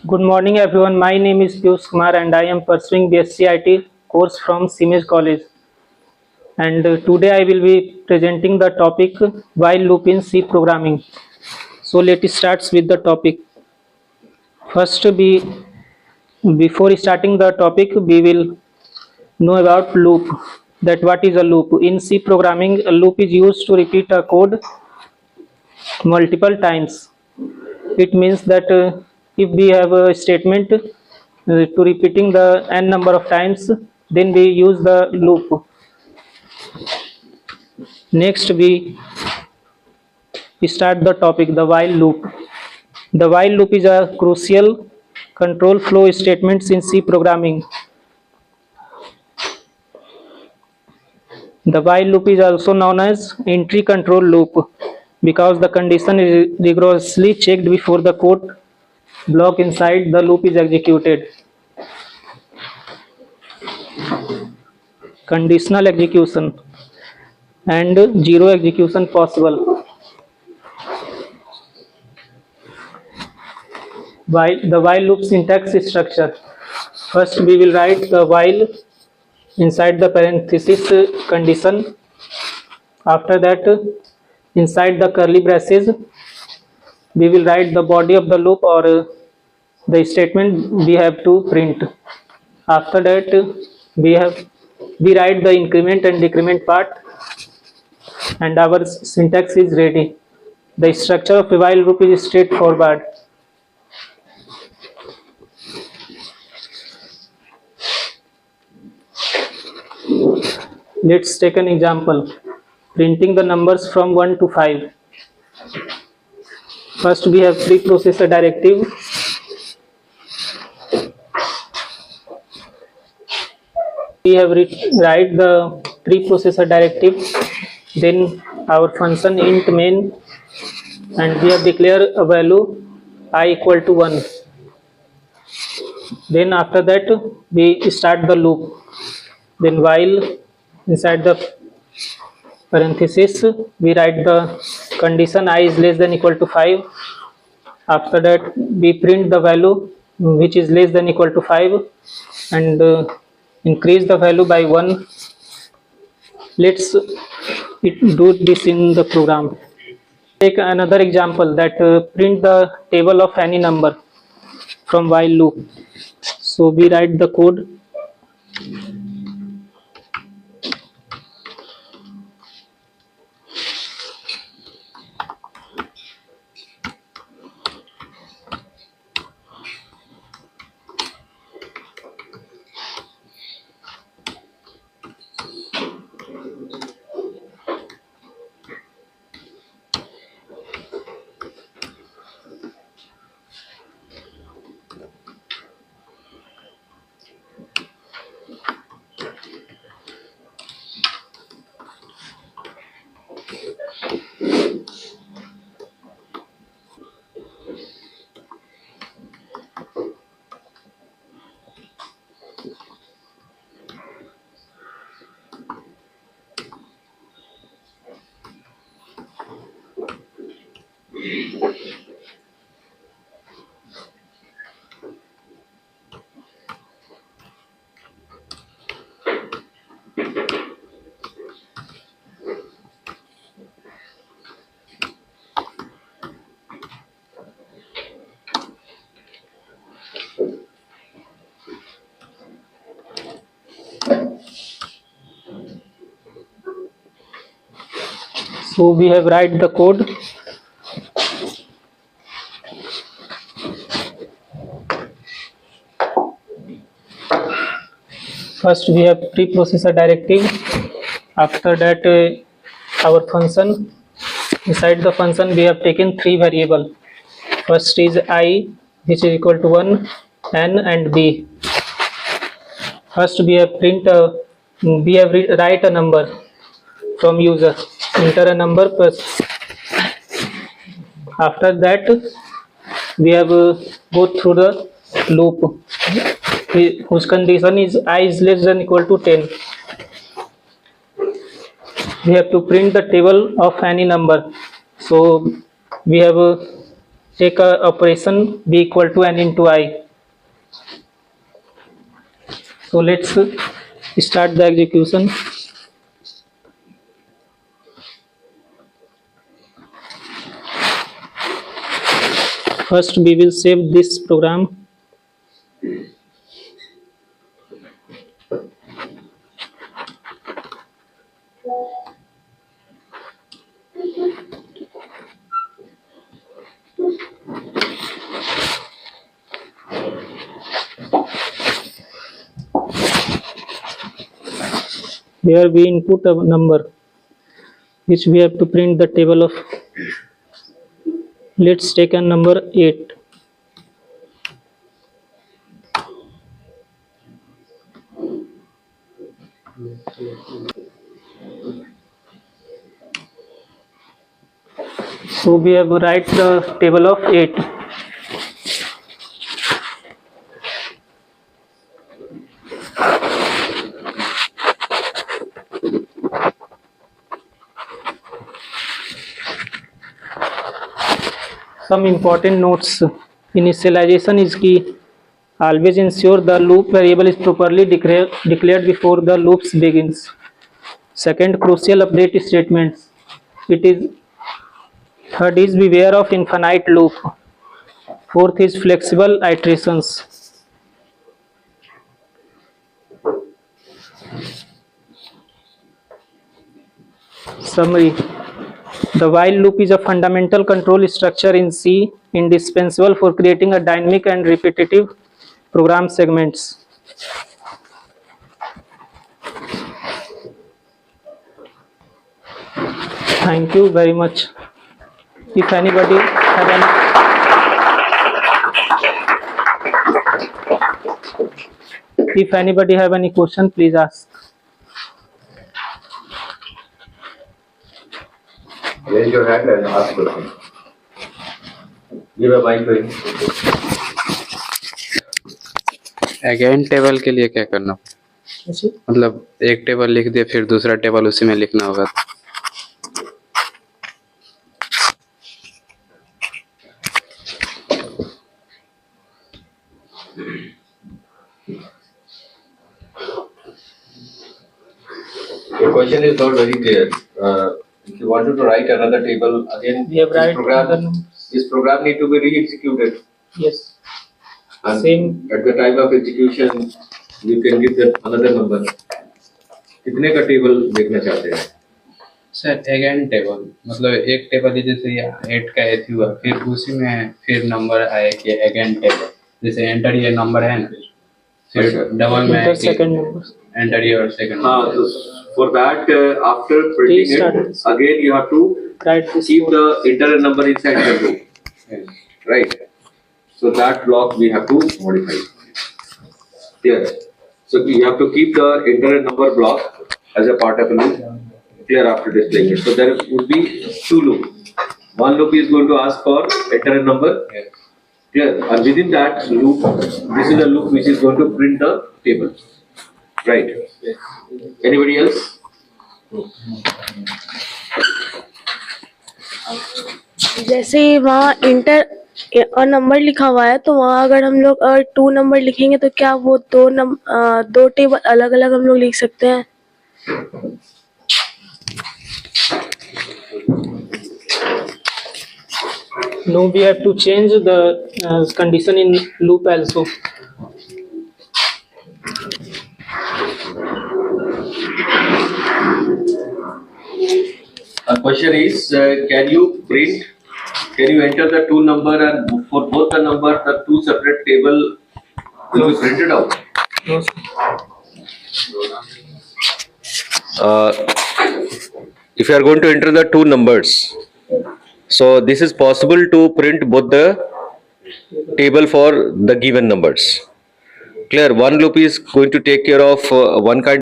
Good morning, everyone. My name is Piyush Kumar, and I am pursuing BSc IT course from Simej College. And today I will be presenting the topic while loop in C programming. So let us start with the topic. First, before starting the topic, we will know about loop. That what is a loop? In C programming, a loop is used to repeat a code multiple times. It means that if we have a statement to repeating the n number of times, then we use the loop. Next, we start the topic, the while loop. The while loop is a crucial control flow statements in C programming. The while loop is also known as entry control loop because the condition is rigorously checked before the code block inside the loop is executed. Conditional execution and zero execution possible. While the while loop syntax structure. First, we will write the while inside the parenthesis condition. After that, inside the curly braces, we will write the body of the loop or the statement we have to print. After that, we write the increment and decrement part, and our syntax is ready. The structure of a while loop is straightforward. Let's take an example. Printing the numbers from 1 to 5. First, we have preprocessor directive. We have write the preprocessor directive. Then our function int main, and we have declared a value I equal to 1. Then after that, we start the loop. Then while inside the parenthesis, we write the condition I is less than equal to 5. After that, we print the value which is less than equal to 5 and increase the value by 1. Let's do this in the program. Take another example that print the table of any number from while loop. So we write the code. So we have write the code. First we have preprocessor directive. After that, our function. Inside the function, we have taken 3 variables. First is I, which is equal to 1, n and b. First we have write a number from user. Enter a number plus. After that, we have go through the loop whose condition is I is less than equal to 10. We have to print the table of any number. So we have take a operation b equal to n into I. So let's start the execution. First we will save this program. Here we input a number which we have to print the table of. Let's take a number 8. So we have to write the table of 8. Some important notes. Initialization is key. Always ensure the loop variable is properly declared before the loops begins. Second, crucial update statements. Third is beware of infinite loop. Fourth is flexible iterations. Summary. The while loop is a fundamental control structure in C, indispensable for creating a dynamic and repetitive program segments. Thank you very much. If anybody have any question, please ask. Raise your hand and ask question. Give a mic to him. Again table के लिए क्या करना, मतलब एक table लिख दिया फिर दूसरा टेबल उसी में लिखना होगा. The question is not very clear. If you wanted to write another table again, We have write this program need to be re-executed. Yes. And Same. at the time of execution, you can give them another number. कितने का table देखना चाहते हैं? Sir again table मतलब एक table जैसे 8 का एथ हुआ फिर उसी में फिर नंबर आए कि अगेन टेबल जैसे एंटर ये नंबर है ना फिर डबल में सेकंड नंबर एंटर ये और सेकंड. हाँ, so for that after printing it again you have to keep the enter number inside the loop. Yes. Right. So that block we have to modify. Clear. So you have to keep the enter number block as a part of a loop. Clear after displaying it. So there would be two loops. One loop is going to ask for enter a number. Yes. Clear. And within that loop, this is a loop which is going to print the table. Right. Anybody else? जैसे वहाँ inter number लिखा हुआ है तो वहाँ अगर हम लोग 2 नंबर लिखेंगे तो क्या वो दो टेबल अलग अलग हम लोग लिख सकते हैं? No, we have to change the condition in loop also. A question is, can you enter the two number and for both the number, the two separate table will be printed out? No, If you are going to enter the two numbers, so this is possible to print both the table for the given numbers. Clear, one loop is going to take care of one kind